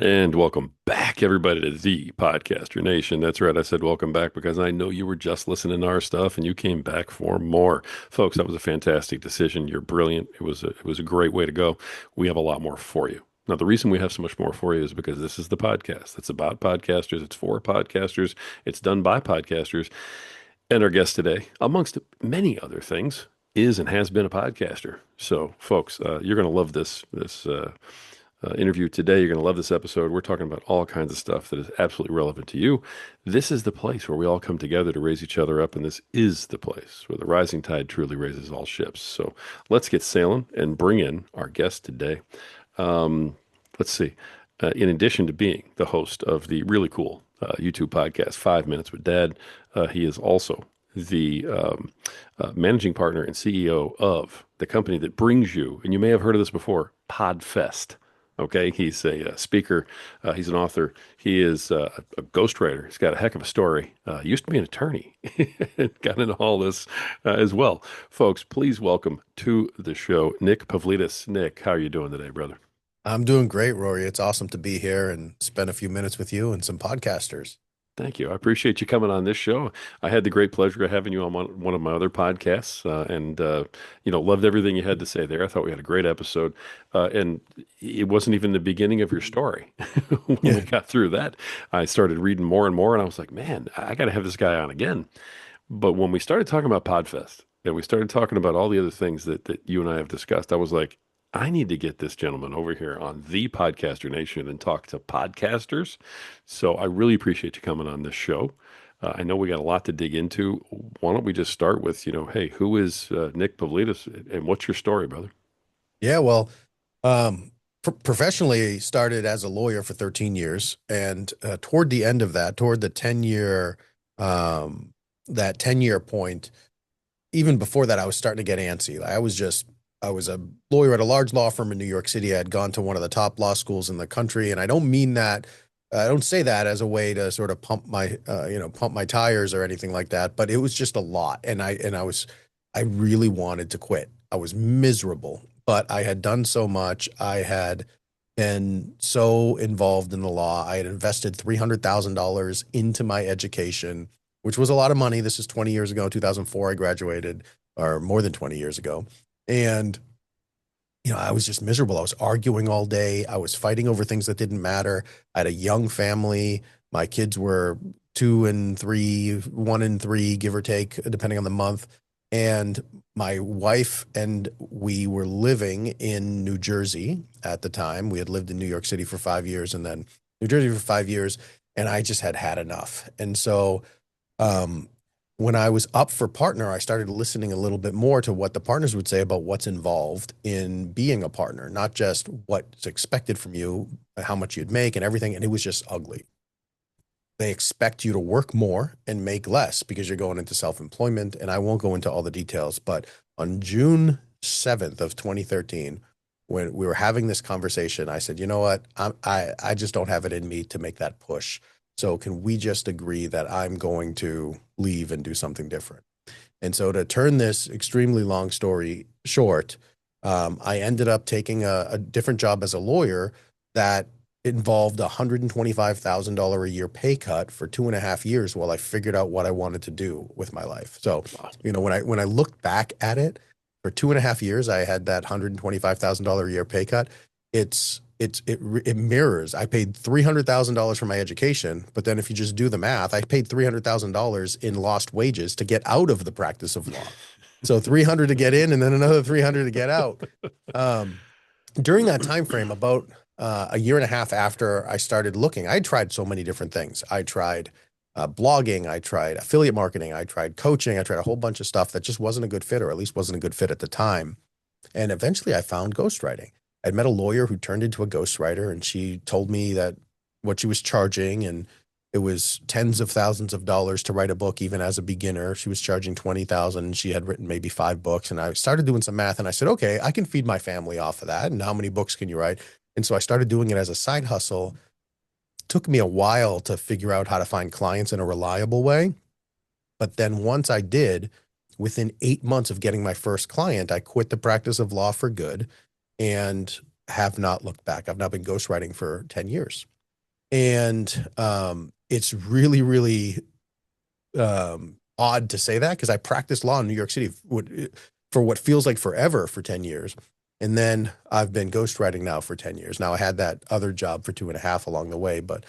And welcome back, everybody, to the Podcaster Nation. That's right. I said welcome back because I know you were just listening to our stuff and you came back for more. Folks, that was a fantastic decision. You're brilliant. It was a great way to go. We have a lot more for you. Now, the reason we have so much more for you is because this is the podcast. It's about podcasters. It's for podcasters. It's done by podcasters. And our guest today, amongst many other things, is and has been a podcaster. So, folks, you're going to love this interview today. You're going to love this episode. We're talking about all kinds of stuff that is absolutely relevant to you. This is the place where we all come together to raise each other up, and this is the place where the rising tide truly raises all ships. So let's get sailing and bring in our guest today. Um, let's see. In addition to being the host of the really cool YouTube podcast, 5 Minutes with Dad, he is also the managing partner and CEO of the company that brings you, and you may have heard of this before, Podfest. Okay, he's a speaker. He's an author. He is a ghostwriter. He's got a heck of a story. Used to be an attorney. Got into all this as well. Folks, please welcome to the show Nick Pavlidis. Nick, how are you doing today, brother? I'm doing great, Rory. It's awesome to be here and spend a few minutes with you and some podcasters. Thank you. I appreciate you coming on this show. I had the great pleasure of having you on one of my other podcasts, and loved everything you had to say there. I thought we had a great episode, and it wasn't even the beginning of your story. When we Yeah. got through that, I started reading more and more, and I was like, man, I got to have this guy on again. But when we started talking about Podfest and we started talking about all the other things that you and I have discussed, I was like, I need to get this gentleman over here on the Podcaster Nation and talk to podcasters. So I really appreciate you coming on this show. I know we got a lot to dig into. Why don't we just start with, hey, who is Nick Pavlidis and what's your story, brother? Yeah, well, professionally started as a lawyer for 13 years, and toward the end of that, toward the 10-year that 10-year point, even before that, I was starting to get antsy. I was a lawyer at a large law firm in New York City. I had gone to one of the top law schools in the country, and I don't say that as a way to sort of pump my tires or anything like that, but it was just a lot. I really wanted to quit. I was miserable, but I had done so much. I had been so involved in the law. I had invested $300,000 into my education, which was a lot of money. This is 20 years ago, 2004, I graduated, or more than 20 years ago. And I was just miserable. I was arguing all day. I was fighting over things that didn't matter. I had a young family. My kids were 2 and 3, 1 and 3, give or take, depending on the month. And my wife and we were living in New Jersey at the time. We had lived in New York City for 5 years and then New Jersey for 5 years. And I just had had enough. And so um, when I was up for partner, I started listening a little bit more to what the partners would say about what's involved in being a partner, not just what's expected from you, how much you'd make and everything. And it was just ugly. They expect you to work more and make less because you're going into self-employment. And I won't go into all the details, but on June 7th of 2013, when we were having this conversation, I said, you know what? I just don't have it in me to make that push. So can we just agree that I'm going to leave and do something different? And so to turn this extremely long story short, I ended up taking a different job as a lawyer that involved a $125,000 a year pay cut for 2.5 years while I figured out what I wanted to do with my life. So, Wow. when I look back at it, for 2.5 years, I had that $125,000 a year pay cut. It mirrors. I paid $300,000 for my education, but then if you just do the math, I paid $300,000 in lost wages to get out of the practice of law. So 300 to get in, and then another 300 to get out. Um, During that time frame, about a year and a half after I started looking, I tried so many different things. I tried blogging, I tried affiliate marketing, I tried coaching, I tried a whole bunch of stuff that just wasn't a good fit, or at least wasn't a good fit at the time. And eventually I found ghostwriting. I'd met a lawyer who turned into a ghostwriter, and she told me that what she was charging, and it was tens of thousands of dollars to write a book, even as a beginner. She was charging 20,000, and she had written maybe 5 books. And I started doing some math, and I said, okay, I can feed my family off of that. And how many books can you write? And so I started doing it as a side hustle. It took me a while to figure out how to find clients in a reliable way. But then once I did, within 8 months of getting my first client, I quit the practice of law for good. And have not looked back. I've now been ghostwriting for 10 years. And it's really, really odd to say that because I practiced law in New York City for what feels like forever for 10 years. And then I've been ghostwriting now for 10 years. Now I had that other job for 2.5 along the way, but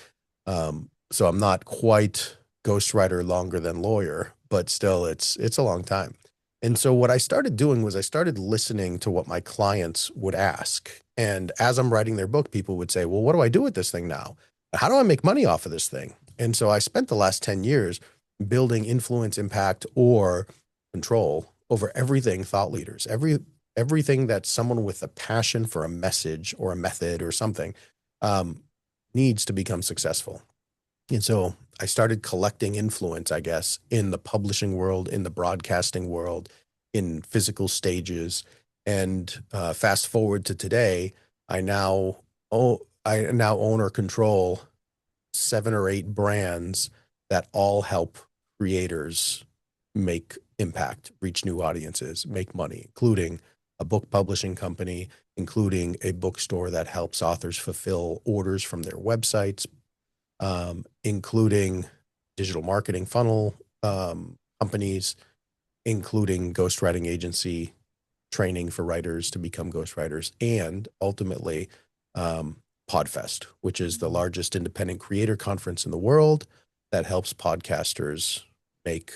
so I'm not quite ghostwriter longer than lawyer, but still it's a long time. And so what I started doing was I started listening to what my clients would ask. And as I'm writing their book, people would say, well, what do I do with this thing now? How do I make money off of this thing? And so I spent the last 10 years building influence, impact, or control over everything thought leaders, everything that someone with a passion for a message or a method or something um, needs to become successful. And so I started collecting influence, I guess, in the publishing world, in the broadcasting world, in physical stages. And fast forward to today, I now own or control 7 or 8 brands that all help creators make impact, reach new audiences, make money, including a book publishing company, including a bookstore that helps authors fulfill orders from their websites, including digital marketing funnel companies, including ghostwriting agency training for writers to become ghostwriters, and ultimately Podfest, which is the largest independent creator conference in the world that helps podcasters make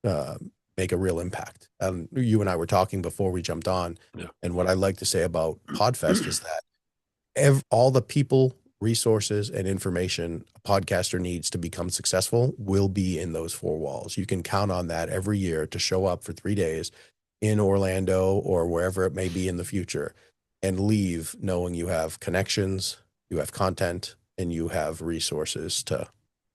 uh, make a real impact. You and I were talking before we jumped on, Yeah. and what I like to say about Podfest is that all the people, resources, and information a podcaster needs to become successful will be in those 4 walls. You can count on that every year to show up for 3 days in Orlando or wherever it may be in the future and leave knowing you have connections, you have content, and you have resources to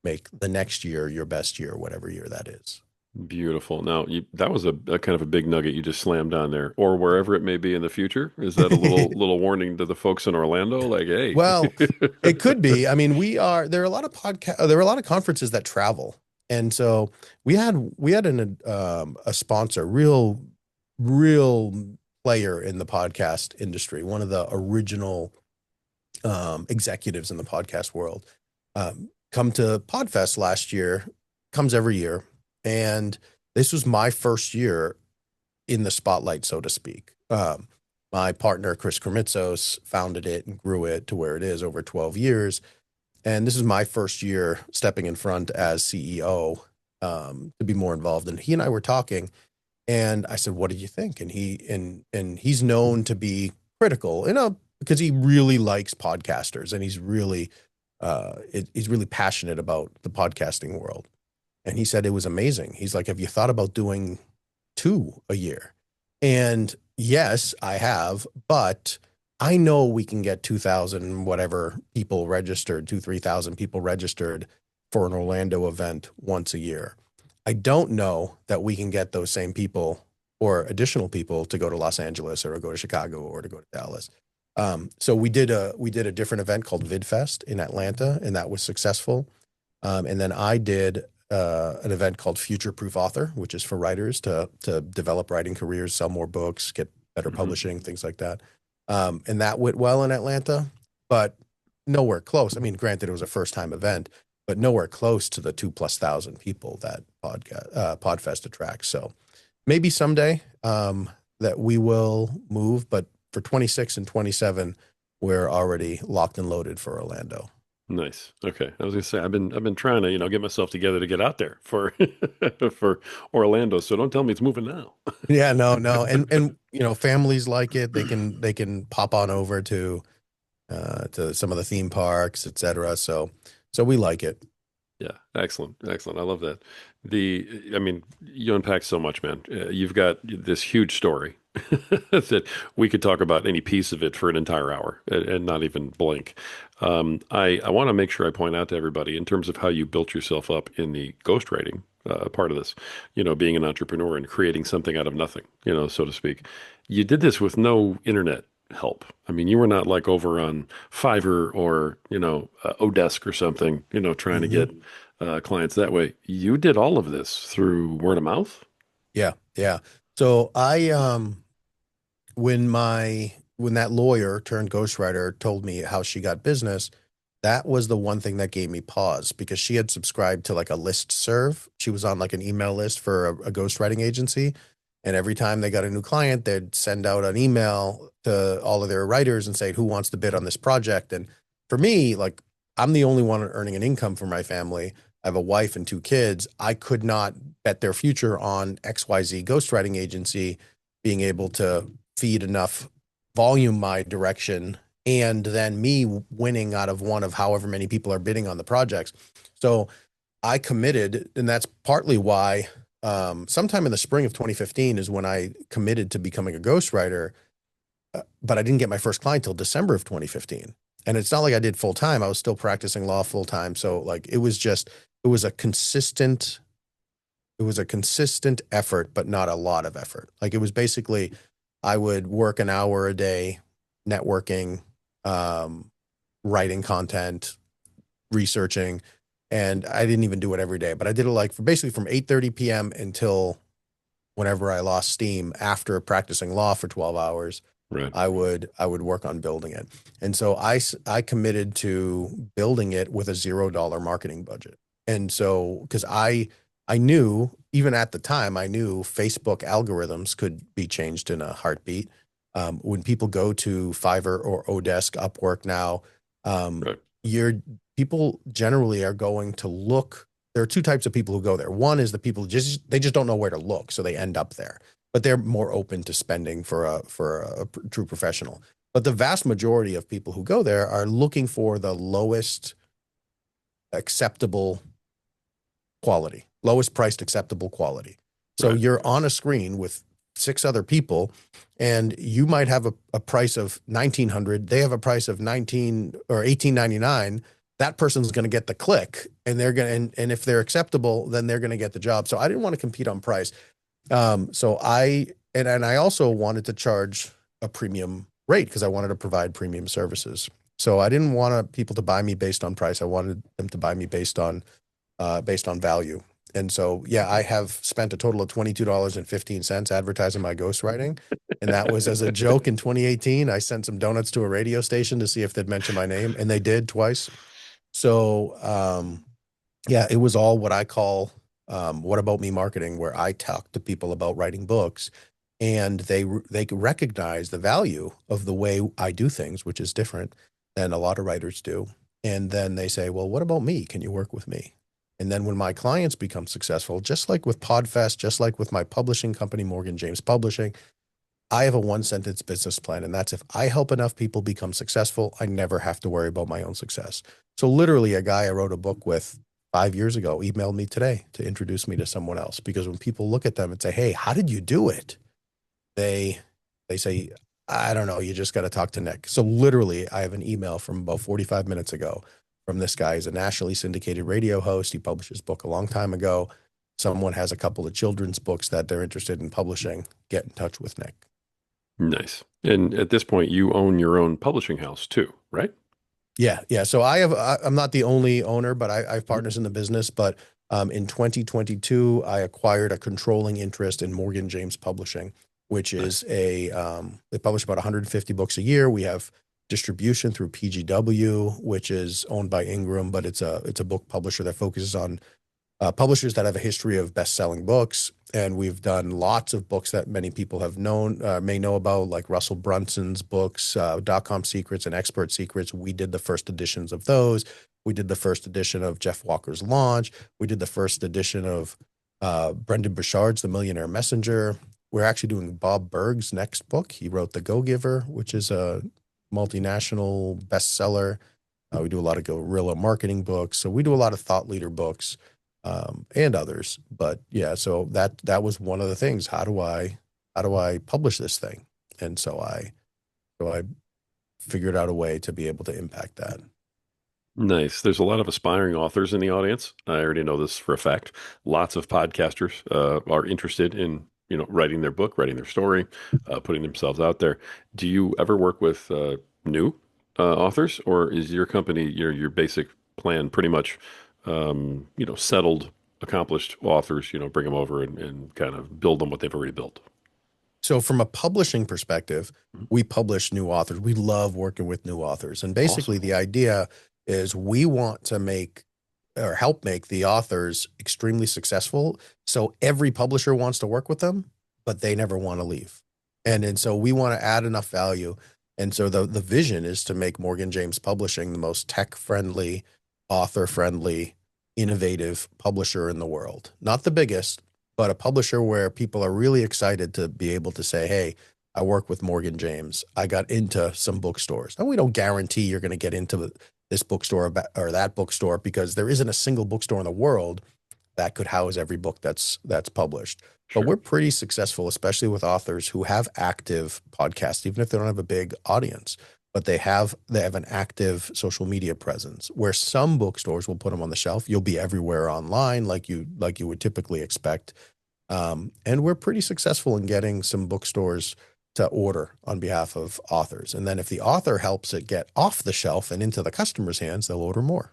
make the next year your best year, whatever year that is. Beautiful. Now, that was a kind of a big nugget you just slammed on there, or wherever it may be in the future. Is that a little warning to the folks in Orlando? Like, hey, Well, it could be. I mean, there are a lot of there are a lot of conferences that travel. And so we had a sponsor, real player in the podcast industry, one of the original executives in the podcast world, come to Podfest last year, comes every year. And this was my first year in the spotlight, so to speak. My partner, Chris Kremitzos, founded it and grew it to where it is over 12 years. And this is my first year stepping in front as CEO to be more involved. And he and I were talking, and I said, "What did you think?" And he's known to be critical, because he really likes podcasters, and he's really passionate about the podcasting world. And he said it was amazing. He's like, "Have you thought about doing 2 a year?" And yes, I have, but I know we can get 2,000 whatever people registered, 3,000 people registered for an Orlando event once a year. I don't know that we can get those same people or additional people to go to Los Angeles or to go to Chicago or to go to Dallas. So we did a different event called VidFest in Atlanta, and that was successful. And then I did an event called Future Proof Author, which is for writers to develop writing careers, sell more books, get better hmm publishing, things like that. And that went well in Atlanta, but nowhere close. I mean, granted, it was a first time event, but nowhere close to the 2,000+ people that Podfest attracts. So maybe someday that we will move, but for 26 and 27, we're already locked and loaded for Orlando. Nice. Okay. I was gonna say I've been trying to, get myself together to get out there for for Orlando. So don't tell me it's moving now. Yeah, no, no. And families like it. They can pop on over to some of the theme parks, etc. So we like it. Yeah, excellent, excellent. I love that. I mean, you unpack so much, man. You've got this huge story that we could talk about any piece of it for an entire hour and not even blink. I want to make sure I point out to everybody in terms of how you built yourself up in the ghostwriting part of this, being an entrepreneur and creating something out of nothing, so to speak. You did this with no internet help. I mean, you were not like over on Fiverr or, Odesk or something, trying to get Hmm. clients that way. You did all of this through word of mouth. Yeah, yeah. So I when my when that lawyer turned ghostwriter told me how she got business, that was the one thing that gave me pause because she had subscribed to like a list serve. She was on like an email list for a ghostwriting agency. And every time they got a new client, they'd send out an email to all of their writers and say, who wants to bid on this project? And for me, like, I'm the only one earning an income for my family. I have a wife and two kids. I could not bet their future on XYZ ghostwriting agency being able to feed enough volume my direction and then me winning out of one of however many people are bidding on the projects. So I committed, and that's partly why sometime in the spring of 2015 is when I committed to becoming a ghostwriter, but I didn't get my first client till December of 2015. And it's not like I did full time. I was still practicing law full time. So like it was a consistent, it was a consistent effort, but not a lot of effort. Like it was basically, I would work an hour a day networking, um, writing content, researching, and I didn't even do it every day, but I did it like for basically from 8:30 p.m. until whenever I lost steam after practicing law for 12 hours. Right. I would work on building it. And so I committed to building it with a $0 marketing budget. And so because I knew even at the time I knew Facebook algorithms could be changed in a heartbeat. When people go to Fiverr or Odesk, Upwork now, um, Right. you're people generally are going to look. There are two types of people who go there. One is the people who just don't know where to look, so they end up there. But they're more open to spending for a true professional. But the vast majority of people who go there are looking for the lowest acceptable quality, lowest priced acceptable quality. So Right. you're on a screen with six other people, and you might have a price of 1900. They have a price of 19 or 1899. That person's going to get the click, and they're going to, and if they're acceptable, then they're going to get the job. So I didn't want to compete on price. And I also wanted to charge a premium rate because I wanted to provide premium services. So I didn't want people to buy me based on price. I wanted them to buy me based on value. And so, yeah, I have spent a total of $22.15 advertising my ghostwriting. And that was as a joke in 2018. I sent some donuts to a radio station to see if they'd mention my name, and they did twice. So, yeah, it was all what I call what about me marketing, where I talk to people about writing books, and they recognize the value of the way I do things, which is different than a lot of writers do. And then they say, well, what about me? Can you work with me? And then when my clients become successful, just like with Podfest, just like with my publishing company, Morgan James Publishing, I have a one sentence business plan. And that's if I help enough people become successful, I never have to worry about my own success. So literally a guy I wrote a book with 5 years ago emailed me today to introduce me to someone else. Because when people look at them and say, hey, how did you do it? They, they say, I don't know, you just got to talk to Nick. So literally I have an email from about 45 minutes ago from this guy. He's a nationally syndicated radio host. He published his book a long time ago. Someone has a couple of children's books that they're interested in publishing. Get in touch with Nick. Nice. And at this point, you own your own publishing house too, right? Yeah, yeah. So I'm not the only owner, but I have partners in the business. But in 2022, I acquired a controlling interest in Morgan James Publishing, which Nice. is they publish about 150 books a year. We have distribution through PGW, which is owned by Ingram, but it's a book publisher that focuses on publishers that have a history of best-selling books. And we've done lots of books that many people have known, may know about, like Russell Brunson's books, Dot-Com Secrets and Expert Secrets. We did the first editions of those. We did the first edition of Jeff Walker's Launch. We did the first edition of Brendan Burchard's The Millionaire Messenger. We're actually doing Bob Berg's next book. He wrote The Go-Giver, which is a multinational bestseller. We do a lot of guerrilla marketing books. So we do a lot of thought leader books and others. But yeah, so that was one of the things. How do I publish this thing? And so I figured out a way to be able to impact that. Nice. There's a lot of aspiring authors in the audience. I already know this for a fact. Lots of podcasters are interested in, writing their book, writing their story, putting themselves out there. Do you ever work with new authors, or is your company your basic plan pretty much, settled, accomplished authors? Bring them over and kind of build them what they've already built. So from a publishing perspective, Mhm. we publish new authors. We love working with new authors. And basically Awesome. the idea is we want to make or help make the authors extremely successful. So every publisher wants to work with them, but they never want to leave. And so we want to add enough value. And so the vision is to make Morgan James Publishing the most tech-friendly, author-friendly, innovative publisher in the world. Not the biggest, but a publisher where people are really excited to be able to say, hey, I work with Morgan James. I got into some bookstores. And we don't guarantee you're going to get into this bookstore or that bookstore because there isn't a single bookstore in the world that could house every book that's published. But Sure. we're pretty successful, especially with authors who have active podcasts, even if they don't have a big audience, but they have an active social media presence where some bookstores will put them on the shelf. You'll be everywhere online like you would typically expect. And we're pretty successful in getting some bookstores to order on behalf of authors. And then if the author helps it get off the shelf and into the customer's hands, they'll order more.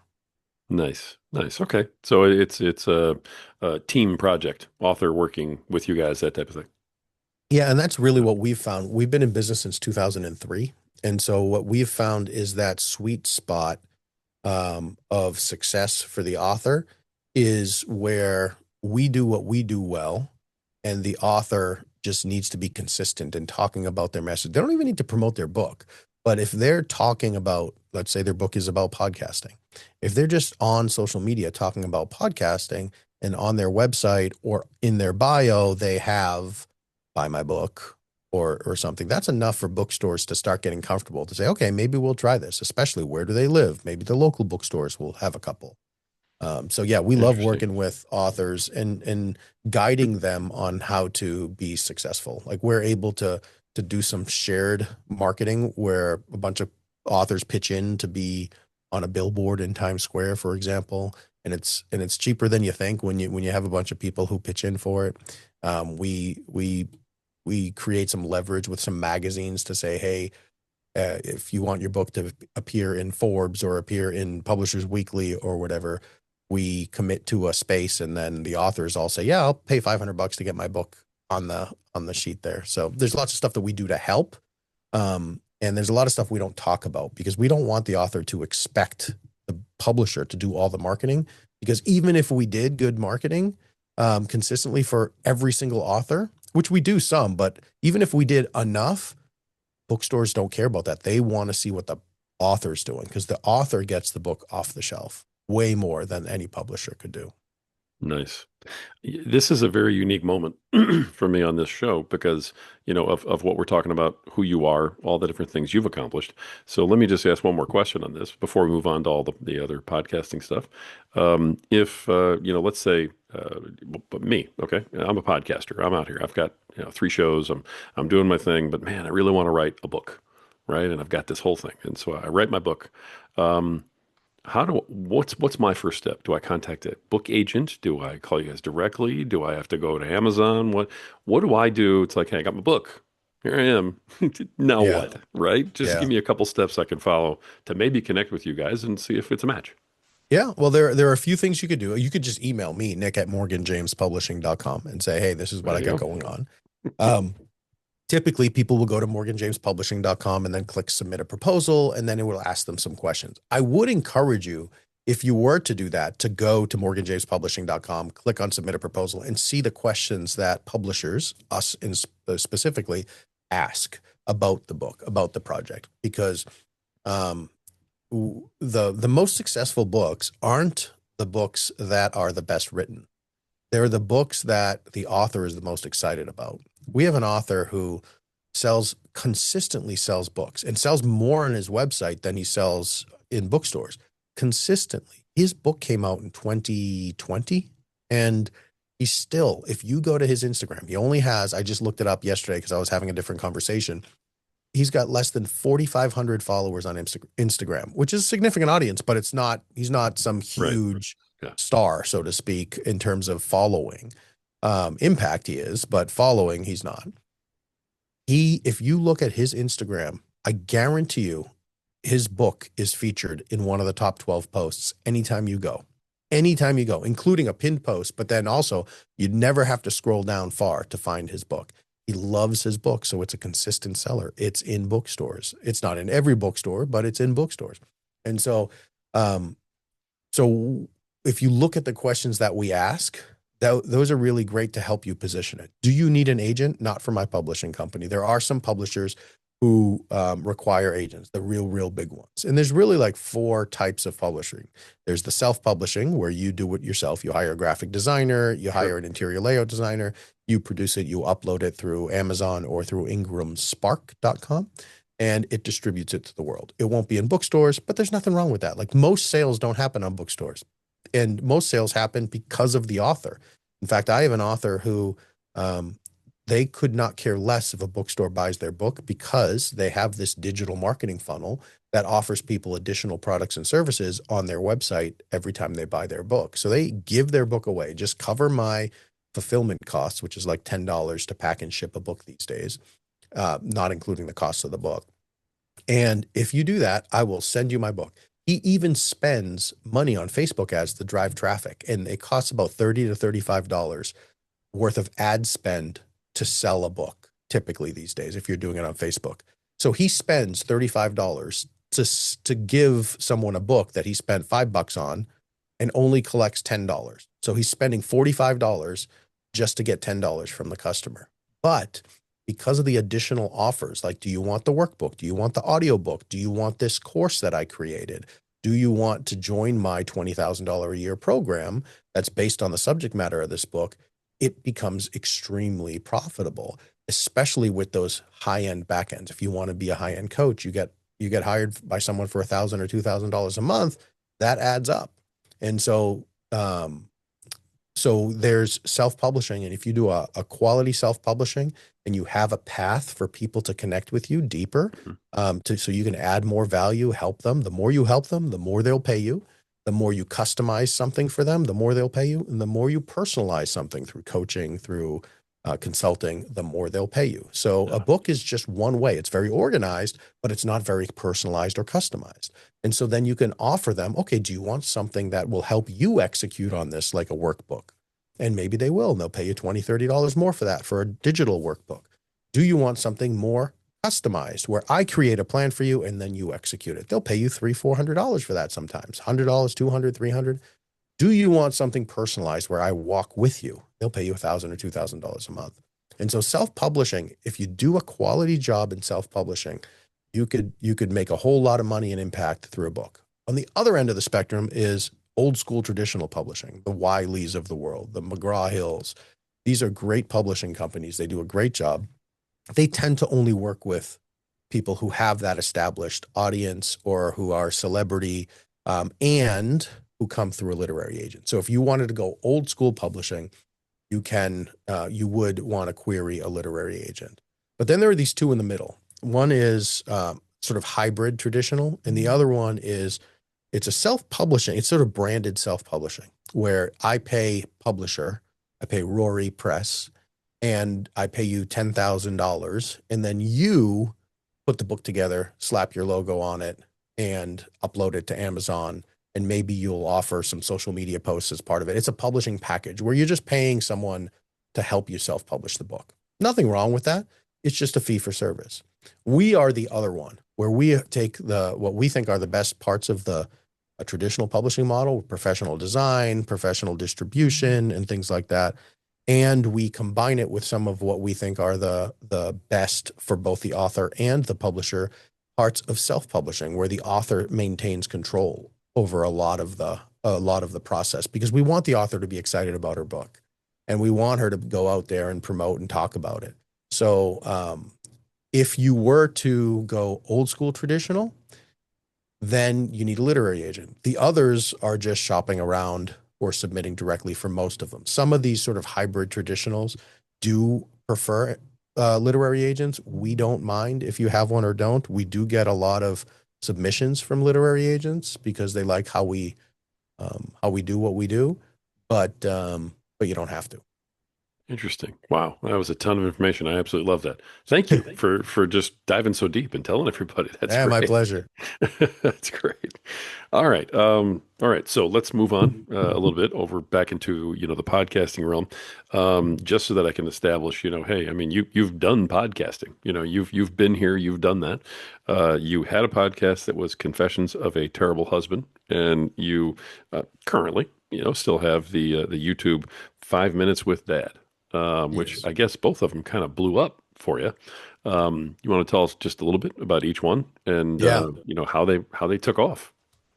Nice. Nice. Okay. So it's a team project, author working with you guys, that type of thing. Yeah, and that's really what we've found. We've been in business since 2003. And so what we've found is that sweet spot of success for the author is where we do what we do well, and the author just needs to be consistent in talking about their message. They don't even need to promote their book, but if they're talking about, let's say their book is about podcasting, if they're just on social media talking about podcasting and on their website or in their bio, they have buy my book or something. That's enough for bookstores to start getting comfortable to say, okay, maybe we'll try this, especially where do they live? Maybe the local bookstores will have a couple. So yeah, we love Interesting. working with authors and guiding them on how to be successful. Like we're able to do some shared marketing where a bunch of authors pitch in to be on a billboard in Times Square, for example, and it's cheaper than you think when you have a bunch of people who pitch in for it. We create some leverage with some magazines to say, hey, if you want your book to appear in Forbes or appear in Publishers Weekly or whatever, we commit to a space, and then the authors all say, "Yeah, I'll pay $500 to get my book on the sheet there." So there's lots of stuff that we do to help, and there's a lot of stuff we don't talk about because we don't want the author to expect the publisher to do all the marketing. Because even if we did good marketing consistently for every single author, which we do some, but even if we did enough, bookstores don't care about that. They want to see what the author's doing because the author gets the book off the shelf way more than any publisher could do. Nice. This is a very unique moment for me on this show because, of what we're talking about, who you are, all the different things you've accomplished. So let me just ask one more question on this before we move on to all the other podcasting stuff. If, let's say, but me, okay, I'm a podcaster. I'm out here. I've got, 3 shows. I'm doing my thing, but man, I really want to write a book, right? And I've got this whole thing. And so I write my book. Um, what's my first step? Do I contact a book agent? Do I call you guys directly? Do I have to go to Amazon? What do I do? It's like, hey, I got my book. Here I am. Now Yeah. what? Right? Just give Yeah. me a couple steps I can follow to maybe connect with you guys and see if it's a match. Yeah. Well, there are a few things you could do. You could just email me, Nick at morganjamespublishing.com and say, hey, this is what There I you got go. going on. Um, Typically people will go to morganjamespublishing.com and then click submit a proposal, and then it will ask them some questions. I would encourage you, if you were to do that, to go to morganjamespublishing.com, click on submit a proposal, and see the questions that publishers, us in specifically, ask about the book, about the project. Because um, the most successful books aren't the books that are the best written. They're the books that the author is the most excited about. We have an author who consistently sells books and sells more on his website than he sells in bookstores consistently. His book came out in 2020, and he's still, if you go to his Instagram, he only has, I just looked it up yesterday because I was having a different conversation. He's got less than 4,500 followers on Instagram, which is a significant audience, but he's not some Right. huge Yeah. star, so to speak, in terms of following. Impact he is, but following he's not. If you look at his Instagram, I guarantee you his book is featured in one of the top 12 posts anytime you go, including a pinned post, but then also you'd never have to scroll down far to find his book. He loves his book, so it's a consistent seller. It's in bookstores. It's not in every bookstore, but it's in bookstores. And um, so if you look at the questions that we ask, those are really great to help you position it. Do you need an agent? Not for my publishing company. There are some publishers who require agents, the real big ones. And there's really like four types of publishing. There's the self-publishing where you do it yourself. You hire a graphic designer, you Sure. hire an interior layout designer, you produce it, you upload it through Amazon or through ingramspark.com, and it distributes it to the world. It won't be in bookstores, but there's nothing wrong with that. Like most sales don't happen on bookstores, and most sales happen because of the author. In fact, I have an author who um, they could not care less if a bookstore buys their book because they have this digital marketing funnel that offers people additional products and services on their website every time they buy their book. So they give their book away. Just cover my fulfillment costs, which is like $10 to pack and ship a book these days, not including the cost of the book. And if you do that, I will send you my book. He even spends money on Facebook ads to drive traffic, and it costs about $30 to $35 worth of ad spend to sell a book, typically these days, if you're doing it on Facebook. So he spends $35 to give someone a book that he spent $5 on and only collects $10. So he's spending $45 just to get $10 from the customer. But because of the additional offers, like, do you want the workbook? Do you want the audiobook? Do you want this course that I created? Do you want to join my $20,000 a year program that's based on the subject matter of this book? It becomes extremely profitable, especially with those high-end backends. If you want to be a high-end coach, you get hired by someone for $1,000 or $2,000 a month. That adds up. And so there's self-publishing, and if you do a quality self-publishing and you have a path for people to connect with you deeper, Mhm. so you can add more value, help them. The more you help them, the more they'll pay you. The more you customize something for them, the more they'll pay you. And the more you personalize something through coaching, through consulting, the more they'll pay you. So a Yeah. book is just one way. It's very organized, but it's not very personalized or customized. And so then you can offer them, okay, do you want something that will help you execute on this, like a workbook? And maybe they will, and they'll pay you $20, $30 more for that, for a digital workbook. Do you want something more customized where I create a plan for you and then you execute it? They'll pay you $300, $400 for that sometimes, $100, $200, $300. Do you want something personalized where I walk with you? They'll pay you $1,000 or $2,000 a month. And so self-publishing, if you do a quality job in self-publishing, you could make a whole lot of money and impact through a book. On the other end of the spectrum is old school traditional publishing, the Wileys of the world, the McGraw-Hills. These are great publishing companies. They do a great job. They tend to only work with people who have that established audience or who are celebrity, and who come through a literary agent. So if you wanted to go old school publishing, you would want to query a literary agent. But then there are these two in the middle. One is sort of hybrid traditional, and the other one is it's a self-publishing. It's sort of branded self-publishing where I pay publisher, I pay Rory Press, and I pay you $10,000, and then you put the book together, slap your logo on it, and upload it to Amazon. And maybe you'll offer some social media posts as part of it. It's a publishing package where you're just paying someone to help you self-publish the book. Nothing wrong with that. It's just a fee for service. We are the other one where we take what we think are the best parts of a traditional publishing model, professional design, professional distribution, and things like that. And we combine it with some of what we think are the best for both the author and the publisher parts of self-publishing, where the author maintains control over a lot of the process, because we want the author to be excited about her book, and we want her to go out there and promote and talk about it. So if you were to go old school traditional, then you need a literary agent. The others are just shopping around or submitting directly for most of them. Some of these sort of hybrid traditionals do prefer literary agents. We don't mind if you have one or don't. We do get a lot of submissions from literary agents because they like how we do what we do, but you don't have to. Interesting. Wow, that was a ton of information. I absolutely love that. Thank you for just diving so deep and telling everybody. That's Yeah, my great. pleasure. That's great. All right. So let's move on a little bit over back into, the podcasting realm, just so that I can establish, hey, I mean, you've done podcasting, you've been here, you've done that. You had a podcast that was Confessions of a Terrible Husband, and you currently, still have the YouTube 5 Minutes with Dad, which Yes. I guess both of them kind of blew up for you. You want to tell us just a little bit about each one and Yeah. how they took off?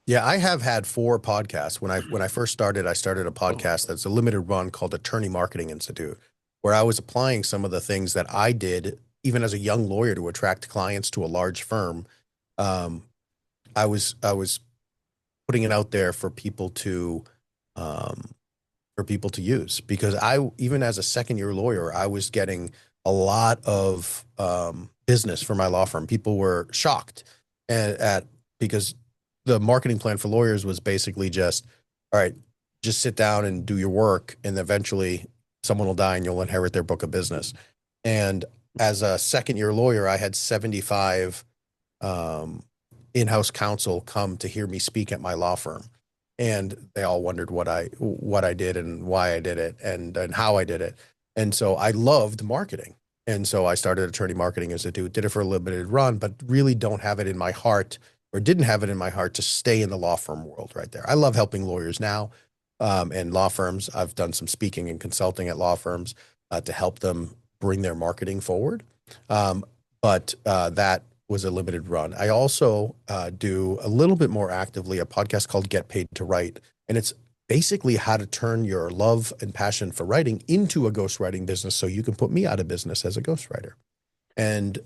Yeah, I have had four podcasts. When I first started, I started a Oh, podcast that's a limited run called Attorney Marketing Institute, where I was applying some of the things that I did even as a young lawyer to attract clients to a large firm. Um, I was putting it out there um, for people to use because I even as a second year lawyer, I was getting a lot of business for my law firm. People were shocked at because the marketing plan for lawyers was basically just, all right, just sit down and do your work, and eventually someone will die and you'll inherit their book of business. And as a second year lawyer, I had 75 um, in-house counsel come to hear me speak at my law firm, and they all wondered what I did and why I did it and how I did it. And so I loved marketing, and so I started Attorney Marketing Institute, did it for a limited run, but really don't have it in my heart, or didn't have it in my heart, to stay in the law firm world right there. I love helping lawyers now, and law firms. I've done some speaking and consulting at law firms to help them bring their marketing forward. Um, but that was a limited run. I also do a little bit more actively a podcast called Get Paid to Write. And it's basically how to turn your love and passion for writing into a ghostwriting business so you can put me out of business as a ghostwriter. And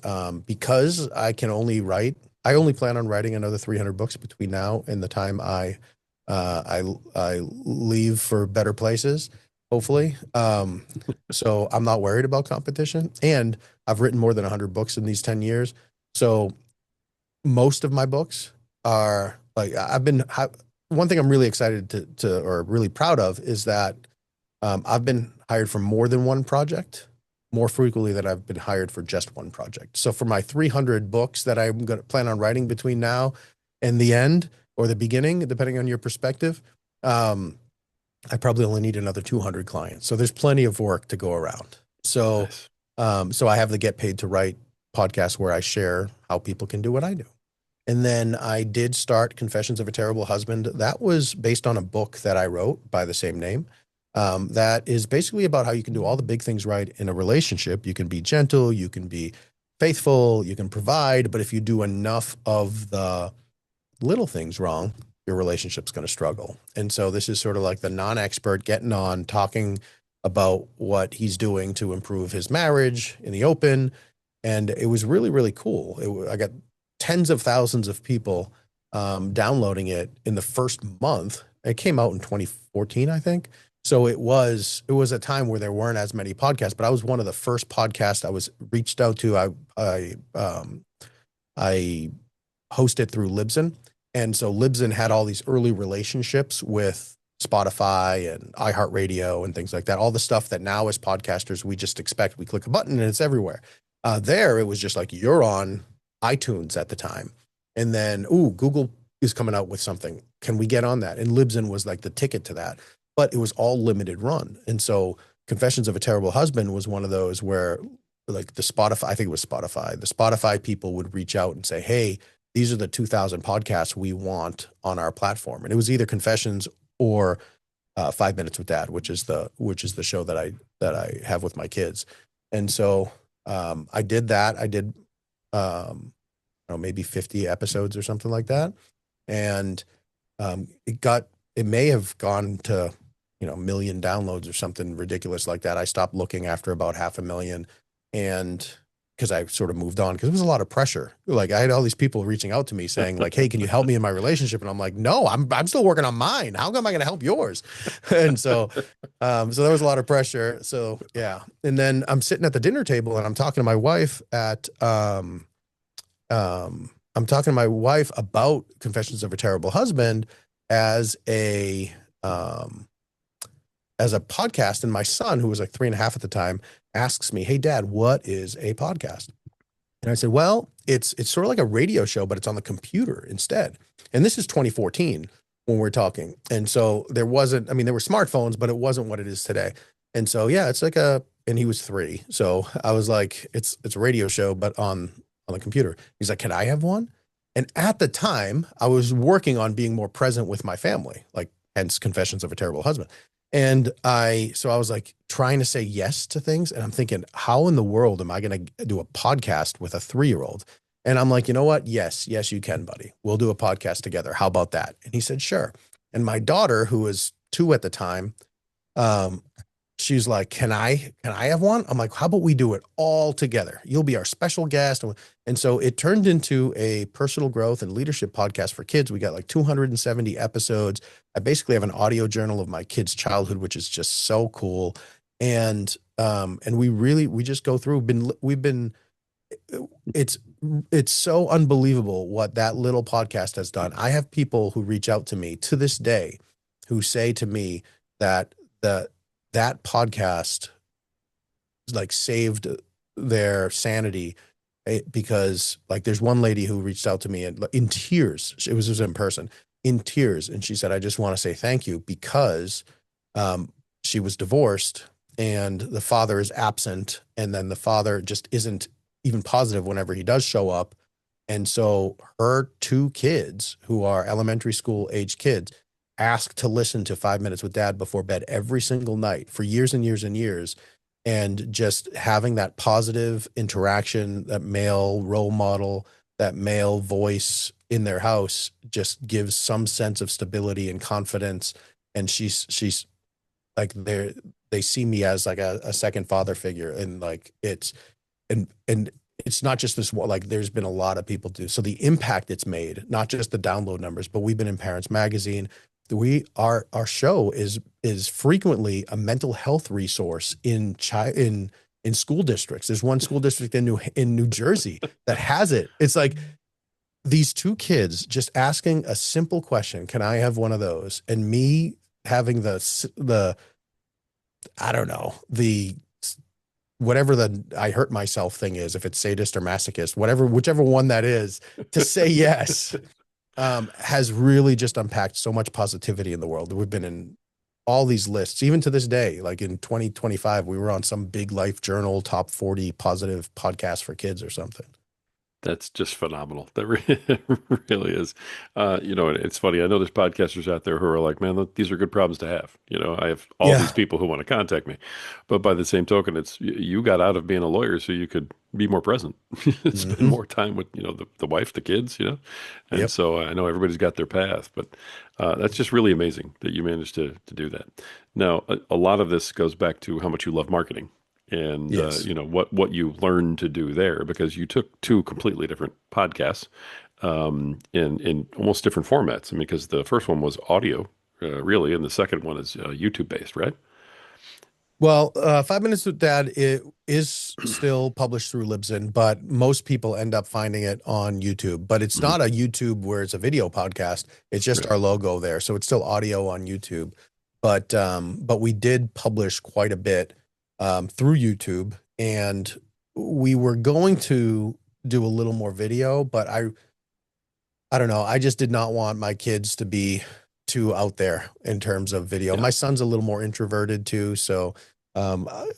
because I can only write, I only plan on writing another 300 books between now and the time I leave for better places, hopefully. So I'm not worried about competition, and I've written more than 100 books in these 10 years. So most of my books are like one thing I'm really excited to or really proud of is that I've been hired for more than one project more frequently than I've been hired for just one project. So for my 300 books that I'm going to plan on writing between now and the end or the beginning, depending on your perspective, um, I probably only need another 200 clients. So there's plenty of work to go around. So, nice. so I have the Get Paid to Write podcast where I share how people can do what I do. And then I did start Confessions of a Terrible Husband. That was based on a book that I wrote by the same name. That is basically about how you can do all the big things right in a relationship. You can be gentle, you can be faithful, you can provide, but if you do enough of the little things wrong, your relationship's going to struggle. And so this is sort of like the non-expert getting on, talking about what he's doing to improve his marriage in the open. And it was really, really cool. I got tens of thousands of people downloading it in the first month. It came out in 2014, I think. So it was a time where there weren't as many podcasts, but I was one of the first podcasts I was reached out to. I hosted through Libsyn, and so Libsyn had all these early relationships with Spotify and iHeartRadio and things like that. All the stuff that now as podcasters we just expect. We click a button and it's everywhere. There it was just like you're on iTunes at the time, and then ooh, Google is coming out with something. Can we get on that? And Libsyn was like the ticket to that, but it was all limited run. And so Confessions of a Terrible Husband was one of those where like the Spotify, I think it was Spotify, the Spotify people would reach out and say, hey, these are the 2000 podcasts we want on our platform. And it was either Confessions or 5 Minutes with Dad, which is the show that I have with my kids. And so I did that. I did I don't know, maybe 50 episodes or something like that. And it may have gone to, 1 million downloads or something ridiculous like that. I stopped looking after about 500,000, and because I sort of moved on because it was a lot of pressure. Like I had all these people reaching out to me saying like, "Hey, can you help me in my relationship?" And I'm like, "No, I'm still working on mine. How am I going to help yours?" And so there was a lot of pressure. So yeah. And then I'm sitting at the dinner table and I'm talking to my wife about Confessions of a Terrible Husband as a um, as a podcast, and my son, who was like 3.5 at the time, asks me, "Hey, Dad, what is a podcast?" And I said, well, it's sort of like a radio show, but it's on the computer instead. And this is 2014 when we're talking. And so there wasn't, I mean, there were smartphones, but it wasn't what it is today. And so yeah, it's like a, and he was 3. So I was like, it's a radio show, but on the computer. He's like, can I have one? And at the time, I was working on being more present with my family, like hence Confessions of a Terrible Husband. And so I was like trying to say yes to things. And I'm thinking, how in the world am I going to do a podcast with a 3-year-old? And I'm like, you know what? Yes, yes, you can, buddy. We'll do a podcast together. How about that? And he said, sure. And my daughter, who was 2 at the time, um, she's like, can I have one? I'm like, how about we do it all together? You'll be our special guest. And so it turned into a personal growth and leadership podcast for kids. We got like 270 episodes. I basically have an audio journal of my kids' childhood, which is just so cool. And we just go through, we've been, it's, it's so unbelievable what that little podcast has done. I have people who reach out to me to this day who say to me that that podcast like saved their sanity, because like there's one lady who reached out to me in tears. It was in person, in tears, and she said, I just want to say thank you because she was divorced and the father is absent, and then the father just isn't even positive whenever he does show up. And so her 2 kids, who are elementary school age kids, asked to listen to 5 Minutes with Dad before bed every single night for years and years and years. And just having that positive interaction, that male role model, that male voice in their house just gives some sense of stability and confidence. And she's like, they see me as like a second father figure. And like, and it's not just this, like there's been a lot of people do. So the impact it's made, not just the download numbers, but we've been in Parents Magazine. Our show is frequently a mental health resource in school districts. There's one school district in New Jersey that has it. It's like these 2 kids just asking a simple question, can I have one of those? And me having the I don't know, the whatever the I hurt myself thing is, if it's sadist or masochist, whichever one that is, to say yes, has really just unpacked so much positivity in the world. We've been in all these lists, even to this day. Like in 2025, we were on some big Life Journal top 40 positive podcasts for kids or something. That's just phenomenal. That really is. It's funny. I know there's podcasters out there who are like, man, these are good problems to have. I have all these Yeah. people who want to contact me. But by the same token, you got out of being a lawyer so you could be more present, spend Hmm. more time with, the wife, the kids. And Yep. so I know everybody's got their path, but that's just really amazing that you managed to do that. Now, a lot of this goes back to how much you love marketing and Yes. what you learned to do there, because you took 2 completely different podcasts in almost different formats. I mean, because the first one was audio, really, and the second one is YouTube based, right? Well, 5 Minutes with Dad, it is still published through Libsyn, but most people end up finding it on YouTube. But it's Hmm. not a YouTube where it's a video podcast. It's just Right. our logo there. So it's still audio on YouTube. But we did publish quite a bit through YouTube, and we were going to do a little more video, but I don't know. I just did not want my kids to be too out there in terms of video. Yeah. My son's a little more introverted too, so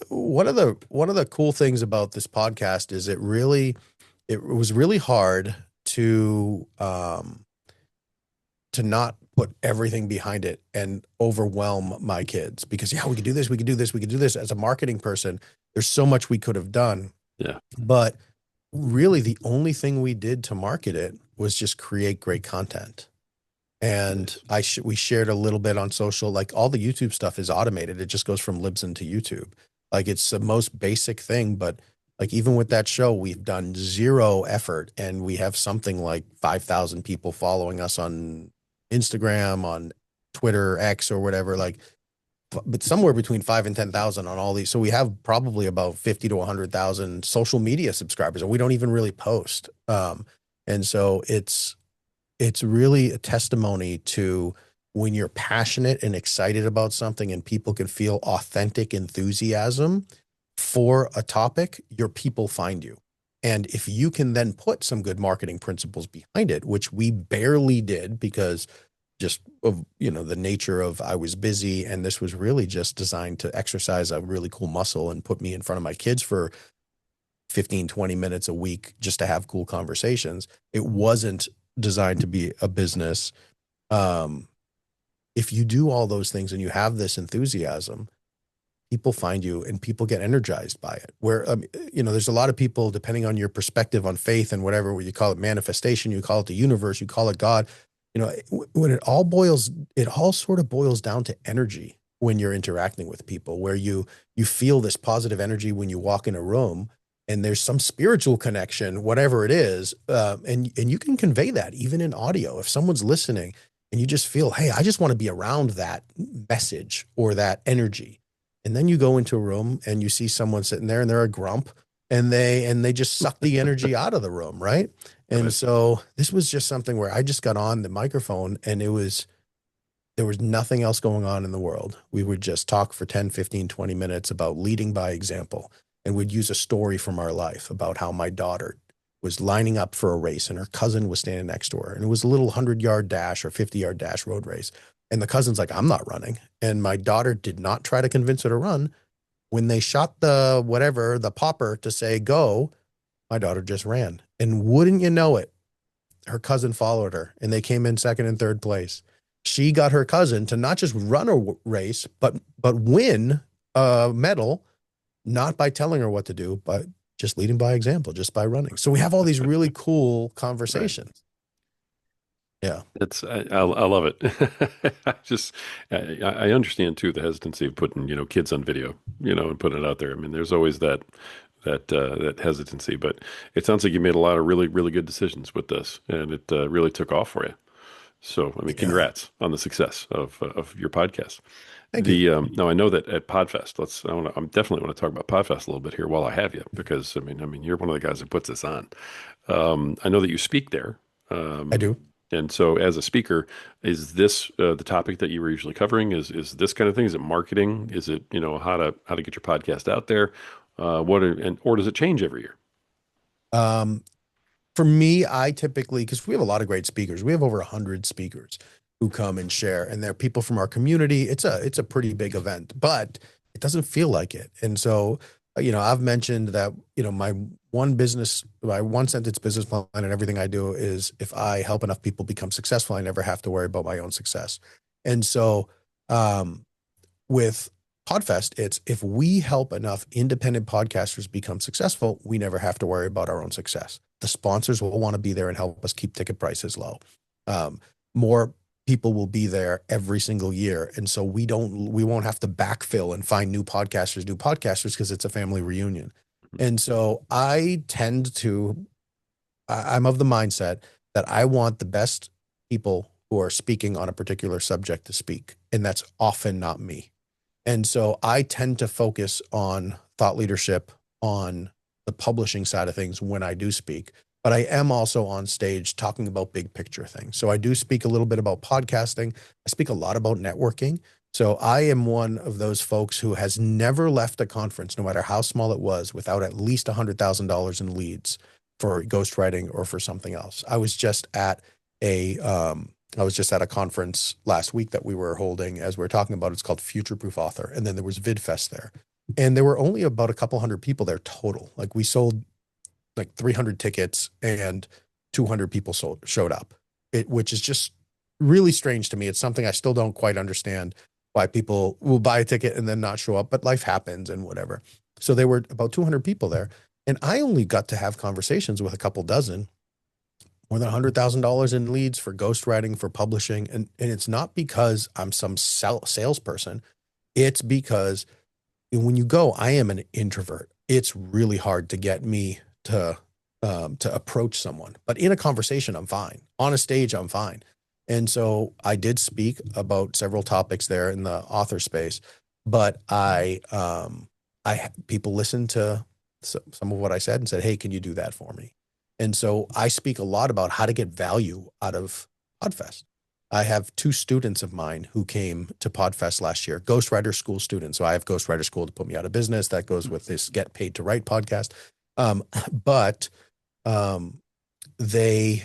one of the cool things about this podcast is it was really hard to not put everything behind it and overwhelm my kids, because yeah, we could do this, we could do this, we could do this. As a marketing person, there's so much we could have done, Yeah. but really the only thing we did to market it was just create great content. And Nice. we shared a little bit on social. Like all the YouTube stuff is automated. It just goes from Libsyn to YouTube. Like it's the most basic thing, but like even with that show, we've done zero effort, and we have something like 5,000 people following us on Instagram, on Twitter, X or whatever. Like, but somewhere between 5 and 10,000 on all these. So we have probably about 50 to 100,000 social media subscribers, and we don't even really post. And so it's really a testimony to when you're passionate and excited about something and people can feel authentic enthusiasm for a topic, your people find you. And if you can then put some good marketing principles behind it, which we barely did because just of, the nature of I was busy, and this was really just designed to exercise a really cool muscle and put me in front of my kids for 15, 20 minutes a week just to have cool conversations. It wasn't designed to be a business. Um, if you do all those things and you have this enthusiasm, people find you and people get energized by it. Where, there's a lot of people, depending on your perspective on faith and whatever, what you call it manifestation, you call it the universe, you call it God, when it all sort of boils down to energy when you're interacting with people, where you feel this positive energy when you walk in a room and there's some spiritual connection, whatever it is. And you can convey that even in audio. If someone's listening and you just feel, hey, I just want to be around that message or that energy. And then you go into a room and you see someone sitting there and they're a grump and they just suck the energy out of the room, right? And Right. so this was just something where I just got on the microphone and there was nothing else going on in the world. We would just talk for 10, 15, 20 minutes about leading by example. And we'd use a story from our life about how my daughter was lining up for a race and her cousin was standing next to her. And it was a little 100-yard dash or 50-yard dash road race. And the cousin's like, I'm not running. And my daughter did not try to convince her to run. When they shot the popper to say go, my daughter just ran. And wouldn't you know it, her cousin followed her and they came in second and third place. She got her cousin to not just run a race, but win a medal, not by telling her what to do, but just leading by example, just by running. So we have all these really cool Right. conversations. Yeah, I love it. I understand too the hesitancy of putting kids on video, and putting it out there. I mean, there's always that hesitancy, but it sounds like you made a lot of really really good decisions with this, and it really took off for you. So I mean, yeah. congrats on the success of your podcast. Thank you. Now I know that at Podfest, I'm definitely want to talk about Podfest a little bit here while I have you, because I mean you're one of the guys that puts this on. I know that you speak there. I Um, do. and so as a speaker, is this the topic that you were usually covering? Is this kind of thing? Is it marketing? Is it, how to get your podcast out there? Or does it change every year? Um, for me, I typically, because we have a lot of great speakers, we have over 100 speakers who come and share, and they're people from our community. It's a pretty big event, but it doesn't feel like it. And so, I've mentioned that, my one sentence business plan and everything I do is if I help enough people become successful, I never have to worry about my own success. And so, um, with Podfest, it's if we help enough independent podcasters become successful, we never have to worry about our own success. The sponsors will want to be there and help us keep ticket prices low. More people will be there every single year. And so we won't have to backfill and find new podcasters because it's a family reunion. And so I'm of the mindset that I want the best people who are speaking on a particular subject to speak. And that's often not me. And so I tend to focus on thought leadership, on the publishing side of things when I do speak. But I am also on stage talking about big picture things. So I do speak a little bit about podcasting. I speak a lot about networking. So I am one of those folks who has never left a conference, no matter how small it was, without at least $100,000 in leads for ghostwriting or for something else. A I was just at a conference last week that we were holding as we are talking about. It's called Future Proof Author. And then there was VidFest there. And there were only about a couple hundred people there total. Like we sold like 300 tickets and 200 people showed up, which is just really strange to me. It's something I still don't quite understand why people will buy a ticket and then not show up, but life happens and whatever. So there were about 200 people there. And I only got to have conversations with a couple dozen, more than $100,000 in leads for ghostwriting, for publishing. And it's not because I'm some salesperson. It's because when you go, I am an introvert. It's really hard to get me to approach someone, but in a conversation, I'm fine. On a stage, I'm fine. And so I did speak about several topics there in the author space, but people listened to some of what I said and said, "Hey, can you do that for me?" And so I speak a lot about how to get value out of Podfest. I have two students of mine who came to Podfest last year, ghostwriter school students. So I have ghostwriter school to put me out of business. That goes with this Get Paid to Write podcast. Um, but um, they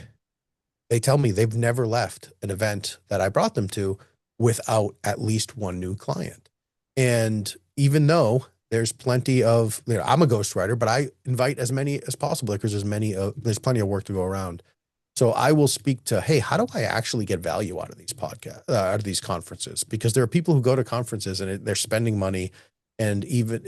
they tell me they've never left an event that I brought them to without at least one new client. And even though there's plenty of, I'm a ghostwriter, but I invite as many as possible because there's plenty of work to go around. So I will speak to, hey, how do I actually get value out of these podcasts, out of these conferences? Because there are people who go to conferences and they're spending money, and even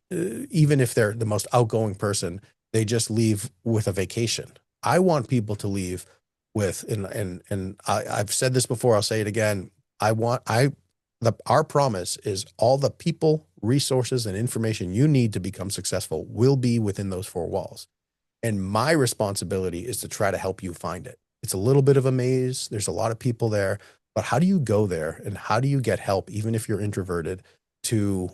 if they're the most outgoing person, they just leave with a vacation. I want people to leave with, I've said this before, I'll say it again. Our promise is all the people, resources, and information you need to become successful will be within those four walls. And my responsibility is to try to help you find it. It's a little bit of a maze. There's a lot of people there, but how do you go there and how do you get help, even if you're introverted, to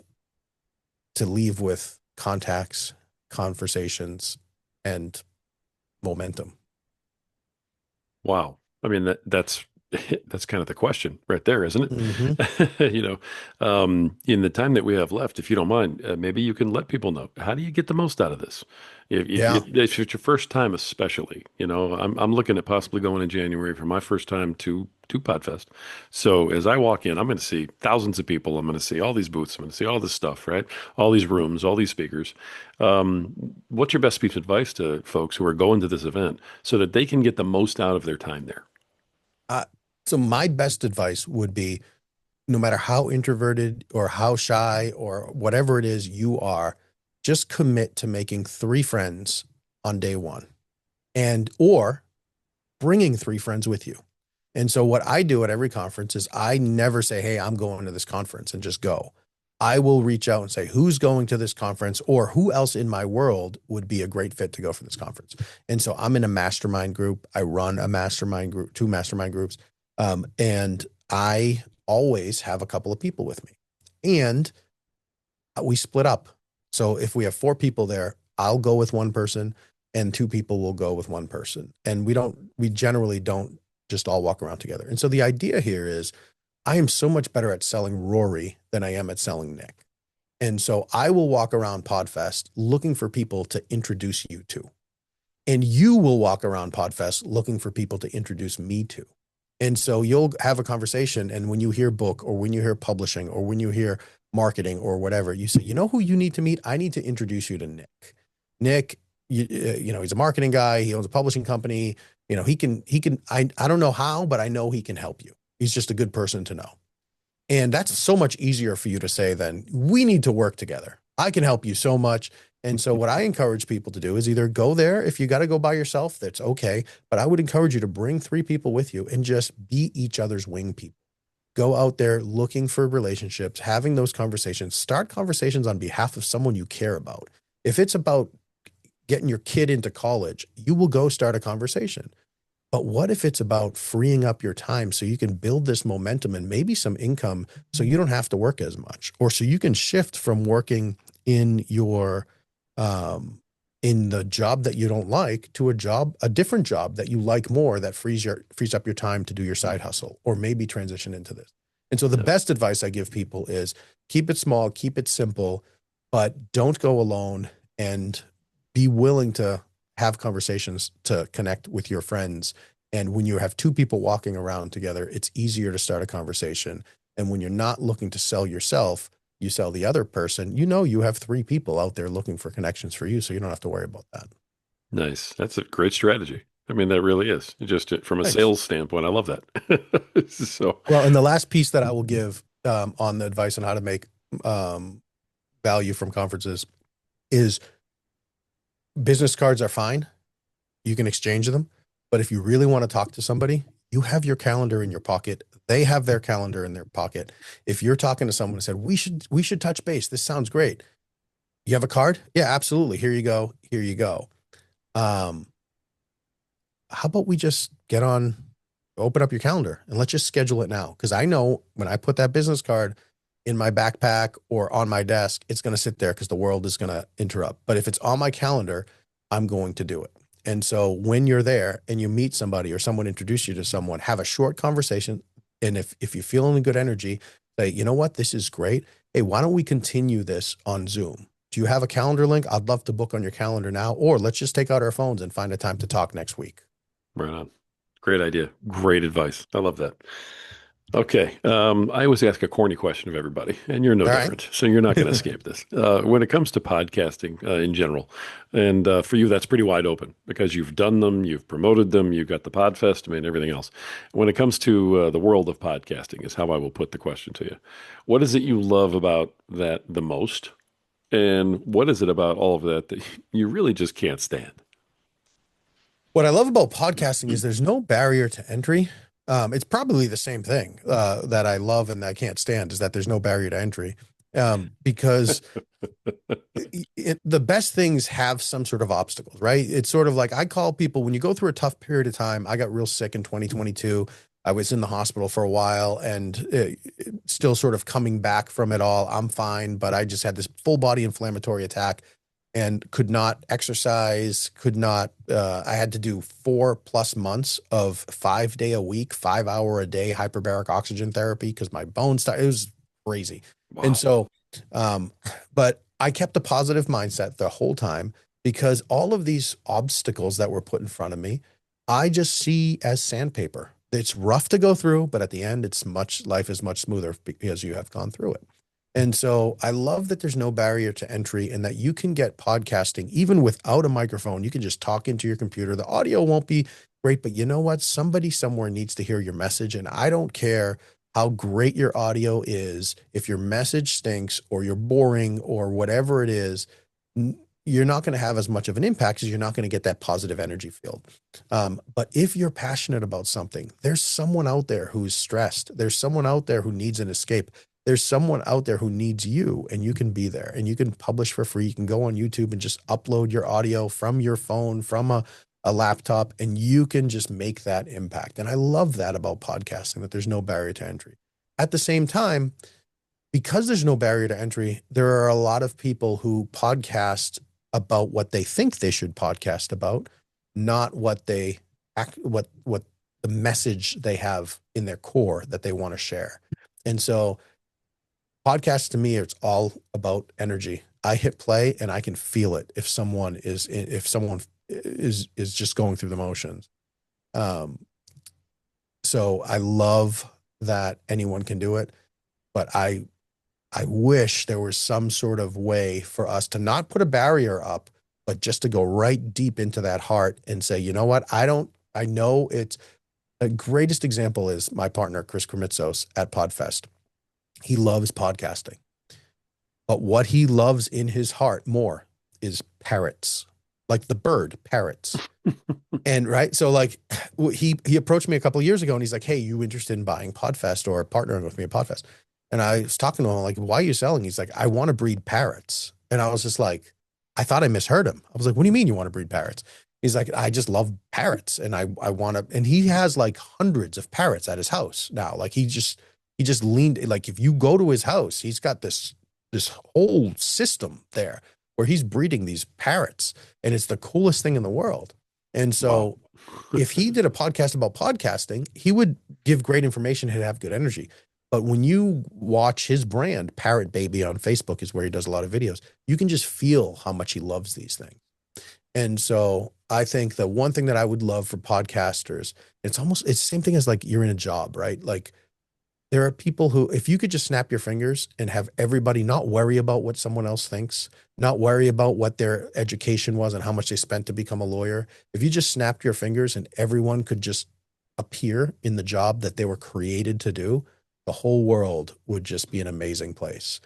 leave with contacts, conversations, and momentum? Wow. I mean, that's that's kind of the question right there, isn't Mm-hmm. it? In the time that we have left, if you don't mind, maybe you can let people know, how do you get the most out of this? Yeah. If it's your first time, especially, I'm looking at possibly going in January for my first time to Podfest. So as I walk in, I'm going to see thousands of people. I'm going to see all these booths. I'm going to see all this stuff, right? All these rooms, all these speakers. What's your best piece of advice to folks who are going to this event so that they can get the most out of their time there? Uh, so my best advice would be, no matter how introverted or how shy or whatever it is you are, just commit to making three friends on day one, and or bringing three friends with you. And so what I do at every conference is I never say, hey, I'm going to this conference and just go. I will reach out and say, who's going to this conference or who else in my world would be a great fit to go for this conference. And so I'm in a mastermind group. I run a mastermind group, two mastermind groups. And I always have a couple of people with me. And we split up. So if we have four people there, I'll go with one person and two people will go with one person. And we generally don't just all walk around together. And so the idea here is I am so much better at selling Rory than I am at selling Nick. And so I will walk around Podfest looking for people to introduce you to. And you will walk around Podfest looking for people to introduce me to. And so you'll have a conversation. And when you hear book or when you hear publishing or when you hear marketing or whatever, you say, you know who you need to meet? I need to introduce you to Nick. Nick, he's a marketing guy. He owns a publishing company. I don't know how, but I know he can help you. He's just a good person to know. And that's so much easier for you to say than we need to work together. I can help you so much. And so what I encourage people to do is either go there. If you got to go by yourself, that's okay. But I would encourage you to bring three people with you and just be each other's wing people. Go out there looking for relationships, having those conversations, start conversations on behalf of someone you care about. If it's about getting your kid into college, you will go start a conversation. But what if it's about freeing up your time so you can build this momentum and maybe some income so you don't have to work as much, or so you can shift from working in your in the job that you don't like to a different job that you like more, that frees up your time to do your side hustle or maybe transition into this. And so the Yeah. best advice I give people is keep it small, keep it simple, but don't go alone, and be willing to have conversations to connect with your friends. And when you have two people walking around together, it's easier to start a conversation. And when you're not looking to sell yourself, you sell the other person, you have three people out there looking for connections for you. So you don't have to worry about that. Nice. That's a great strategy. I mean, that really is. Just from a Thanks. sales standpoint, I love that. So, Well, and the last piece that I will give on the advice on how to make um, value from conferences is business cards are fine. You can exchange them. But if you really want to talk to somebody, you have your calendar in your pocket. They have their calendar in their pocket. If you're talking to someone and said, we should touch base. This sounds great. You have a card? Yeah, absolutely. Here you go. Here you go. Um, how about we just open up your calendar and let's just schedule it now? Because I know when I put that business card in my backpack or on my desk, it's going to sit there because the world is going to interrupt. But if it's on my calendar, I'm going to do it. And so when you're there and you meet somebody or someone introduce you to someone, have a short conversation. And if you feel in good energy, say, you know what, this is great. Hey, why don't we continue this on Zoom? Do you have a calendar link? I'd love to book on your calendar now, or let's just take out our phones and find a time to talk next week. Right on. Great idea. Great advice. I love that. Okay. I always ask a corny question of everybody, and you're no All right. different. So you're not going to escape this. When it comes to podcasting in general, and for you, that's pretty wide open because you've done them, you've promoted them, you've got the Podfest, I mean, everything else. When it comes to the world of podcasting, is how I will put the question to you. What is it you love about that the most? And what is it about all of that that you really just can't stand? What I love about podcasting is there's no barrier to entry. It's probably the same thing that I love and I can't stand is that there's no barrier to entry. Because the best things have some sort of obstacles, right? It's sort of like I call people when you go through a tough period of time. I got real sick in 2022. I was in the hospital for a while and still sort of coming back from it all. I'm fine, but I just had this full body inflammatory attack and could not exercise, could not, I had to do 4+ months of 5 day a week, 5 hour a day hyperbaric oxygen therapy because my bones started, it was crazy. And Wow. so, um, but I kept a positive mindset the whole time because all of these obstacles that were put in front of me, I just see as sandpaper. It's rough to go through, but at the end, life is much smoother because you have gone through it. And so I love that there's no barrier to entry and that you can get podcasting even without a microphone. You can just talk into your computer. The audio won't be great, but you know what? Somebody somewhere needs to hear your message. And I don't care how great your audio is. If your message stinks or you're boring or whatever it is, you're not going to have as much of an impact because you're not going to get that positive energy field. But if you're passionate about something, there's someone out there who's stressed. There's someone out there who needs an escape. There's someone out there who needs you, and you can be there and you can publish for free. You can go on YouTube and just upload your audio from your phone, from a laptop, and you can just make that impact. And I love that about podcasting, that there's no barrier to entry. At the same time, because there's no barrier to entry, there are a lot of people who podcast about what they think they should podcast about, not what they act, what the message they have in their core that they want to share. And so podcasts to me, it's all about energy. I hit play and I can feel it if someone is just going through the motions. Um, so I love that anyone can do it, but I wish there was some sort of way for us to not put a barrier up, but just to go right deep into that heart and say, you know what? I know it's the greatest example is my partner, Chris Krimitsos at Podfest. He loves podcasting, but what he loves in his heart more is parrots, like the bird parrots. And right, so like he approached me a couple of years ago, and he's like, "Hey, you interested in buying Podfest or partnering with me at Podfest?" And I was talking to him like, "Why are you selling?" He's like, "I want to breed parrots." And I was just like, I thought I misheard him. I was like, "What do you mean you want to breed parrots?" He's like, "I just love parrots, and I want to." And he has like hundreds of parrots at his house now. Like he just leaned like if you go to his house, he's got this whole system there where he's breeding these parrots, and it's the coolest thing in the world. And Wow. so if he did a podcast about podcasting, he would give great information. He'd have good energy. But when you watch his brand, Parrot Baby on Facebook is where he does a lot of videos. You can just feel how much he loves these things. And so I think the one thing that I would love for podcasters, it's the same thing as like you're in a job, right? Like there are people who, if you could just snap your fingers and have everybody not worry about what someone else thinks, not worry about what their education was and how much they spent to become a lawyer, if you just snapped your fingers and everyone could just appear in the job that they were created to do, the whole world would just be an amazing place.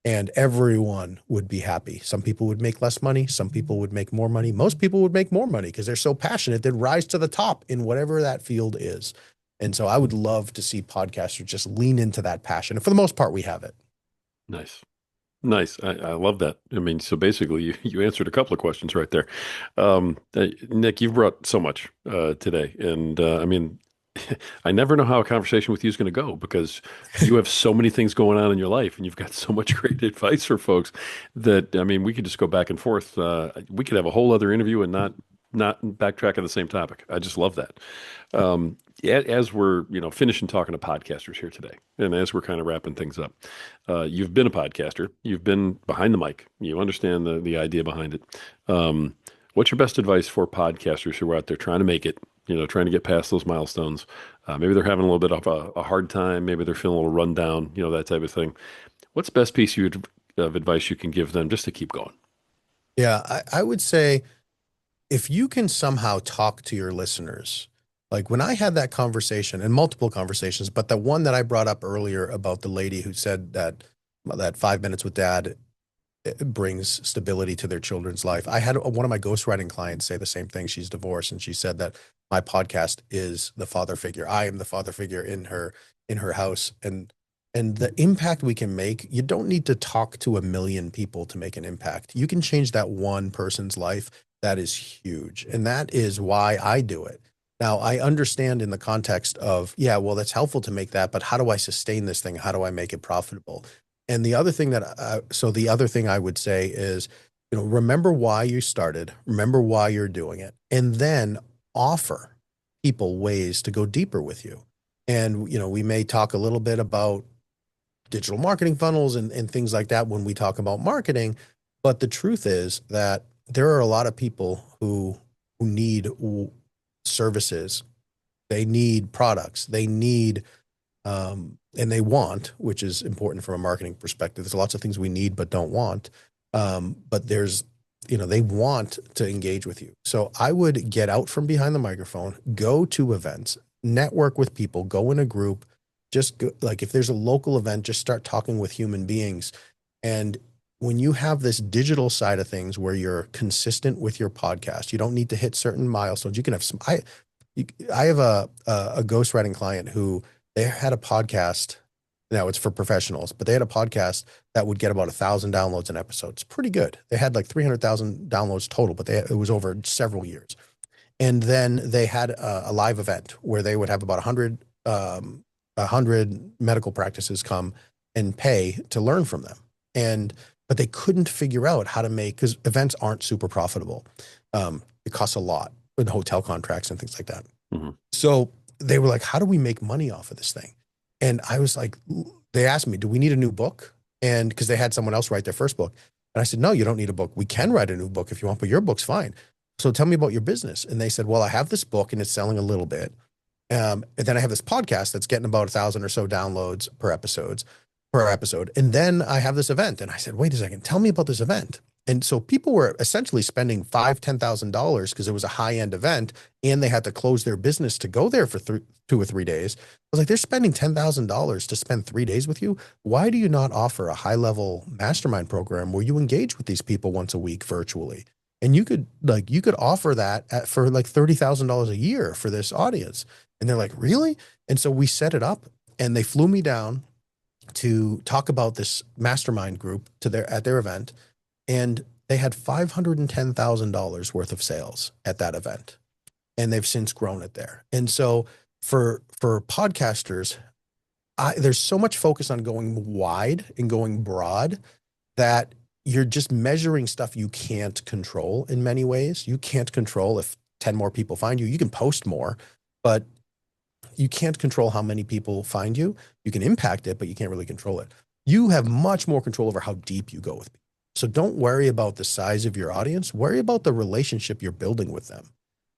And everyone would be happy. Some people would make less money. Some people would make more money. Most people would make more money because they're so passionate. They'd rise to the top in whatever that field is. And so I would love to see podcasters just lean into that passion. And for the most part, we have it. Nice. Nice. I love that. I mean, so basically you answered a couple of questions right there. Nick, you've brought so much today. And I mean, I never know how a conversation with you is going to go because you have so many things going on in your life and you've got so much great advice for folks that, I mean, we could just go back and forth. We could have a whole other interview and not not backtrack on the same topic. I just love that. As we're, finishing talking to podcasters here today, and as we're kind of wrapping things up, you've been a podcaster, you've been behind the mic, you understand the idea behind it. Um, what's your best advice for podcasters who are out there trying to make it, trying to get past those milestones? Maybe they're having a little bit of a hard time, maybe they're feeling a little run down, that type of thing. What's the best piece of advice you can give them just to keep going? Yeah, I would say if you can somehow talk to your listeners, like when I had that conversation and multiple conversations, but the one that I brought up earlier about the lady who said that 5 minutes with dad brings stability to their children's life. I had one of my ghostwriting clients say the same thing. She's divorced, and she said that my podcast is the father figure. I am the father figure in her house, and the impact we can make. You don't need to talk to a million people to make an impact. You can change that one person's life. That is huge, and that is why I do it. Now, I understand in the context of, yeah, well, that's helpful to make that, but how do I sustain this thing? How do I make it profitable? And the other thing I would say is, remember why you started, remember why you're doing it, and then offer people ways to go deeper with you. And, we may talk a little bit about digital marketing funnels and things like that when we talk about marketing. But the truth is that there are a lot of people who need services. They need products. They need and they want, which is important from a marketing perspective. There's lots of things we need but don't want. But they want to engage with you. So I would get out from behind the microphone, go to events, network with people, go in a group, just go, like if there's a local event, just start talking with human beings. And when you have this digital side of things where you're consistent with your podcast, you don't need to hit certain milestones. You can have I have a ghostwriting client who they had a podcast. Now it's for professionals, but they had a podcast that would get about 1,000 downloads an episode. It's pretty good. They had like 300,000 downloads total, but it was over several years. And then they had a live event where they would have about 100 medical practices come and pay to learn from them. But they couldn't figure out how to make, because events aren't super profitable. It costs a lot with hotel contracts and things like that. Hmm. So they were like, how do we make money off of this thing? And I was like, they asked me, do we need a new book? And because they had someone else write their first book. And I said, no, you don't need a book. We can write a new book if you want, but your book's fine. So tell me about your business. And they said, well, I have this book and it's selling a little bit. And then I have this podcast that's getting about 1,000 or so downloads per episode. And then I have this event. And I said, wait a second, tell me about this event. And so people were essentially spending $5,000-$10,000 because it was a high-end event and they had to close their business to go there for 2 or 3 days. I was like, they're spending $10,000 to spend 3 days with you. Why do you not offer a high-level mastermind program where you engage with these people once a week virtually? And you could offer that for like $30,000 a year for this audience. And they're like, really? And so we set it up and they flew me down to talk about this mastermind group at their event. And they had $510,000 worth of sales at that event. And they've since grown it there. And so for podcasters, there's so much focus on going wide and going broad that you're just measuring stuff you can't control in many ways. You can't control if 10 more people find you. You can post more, but you can't control how many people find you. You can impact it, but you can't really control it. You have much more control over how deep you go with people. So don't worry about the size of your audience. Worry about the relationship you're building with them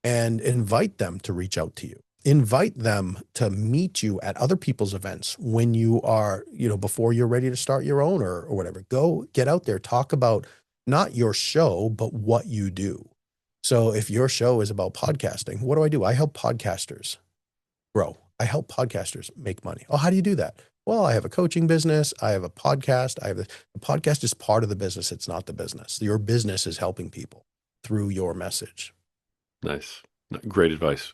and invite them to reach out to you. Invite them to meet you at other people's events when you are, before you're ready to start your own or whatever. Go get out there, talk about not your show, but what you do. So if your show is about podcasting, what do? I help podcasters grow. I help podcasters make money. Oh, how do you do that? Well, I have a coaching business. I have a podcast. The podcast is part of the business. It's not the business. Your business is helping people through your message. Nice. Great advice.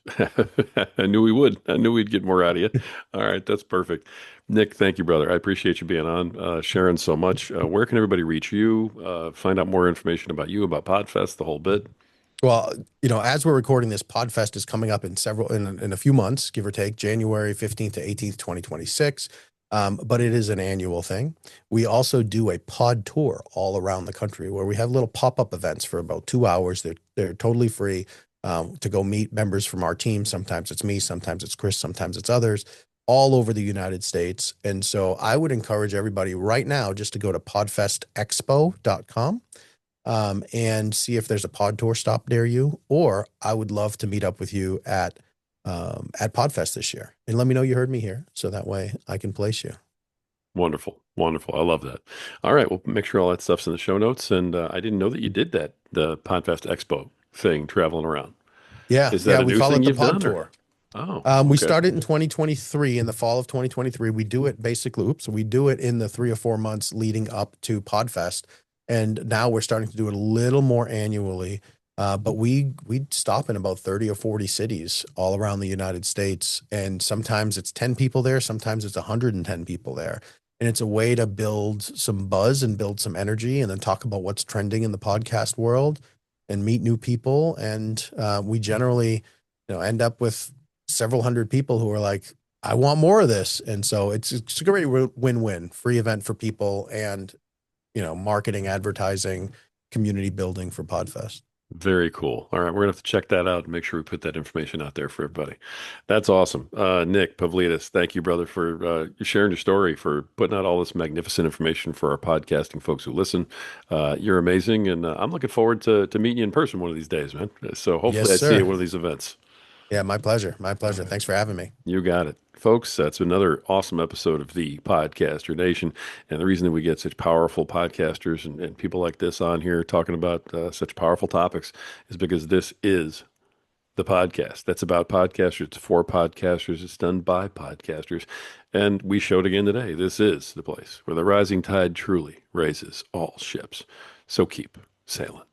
I knew we would. I knew we'd get more out of you. All right. That's perfect. Nick, thank you, brother. I appreciate you being on, sharing so much. Where can everybody reach you? Find out more information about you, about Podfest, the whole bit? Well, as we're recording this, Podfest is coming up in a few months, give or take, January 15th to 18th, 2026. But it is an annual thing. We also do a pod tour all around the country where we have little pop-up events for about 2 hours. They're totally free. to go meet members from our team. Sometimes it's me, sometimes it's Chris, sometimes it's others, all over the United States. And so I would encourage everybody right now just to go to podfestexpo.com and see if there's a pod tour stop near you. Or I would love to meet up with you at Podfest this year. And let me know you heard me here, so that way I can place you. Wonderful. Wonderful. I love that. All right. Well, make sure all that stuff's in the show notes. And I didn't know that you did that, the Podfest Expo thing traveling around. Yeah, Is that yeah, a we new call thing it the you've pod done or? tour. Oh, We okay. started in 2023, in the fall of 2023. We do it basically, oops, we do it in the 3 or 4 months leading up to Podfest. And now we're starting to do it a little more annually. But we stop in about 30 or 40 cities all around the United States. And sometimes it's 10 people there, sometimes it's 110 people there. And it's a way to build some buzz and build some energy and then talk about what's trending in the podcast world and meet new people. And we generally, end up with several hundred people who are like, I want more of this. And so it's a great win-win, free event for people and, marketing, advertising, community building for Podfest. Very cool. All right. We're gonna have to check that out and make sure we put that information out there for everybody. That's awesome. Nick Pavlidis, thank you, brother, for sharing your story, for putting out all this magnificent information for our podcasting folks who listen. You're amazing, and I'm looking forward to meeting you in person one of these days, man. So Yes, hopefully I see you at sir. one of these events. Yeah, my pleasure. My pleasure. Thanks for having me. You got it. Folks, that's another awesome episode of the Podcaster Nation. And the reason that we get such powerful podcasters and people like this on here talking about such powerful topics is because this is the podcast. That's about podcasters. It's for podcasters. It's done by podcasters. And we showed again today. This is the place where the rising tide truly raises all ships. So keep sailing.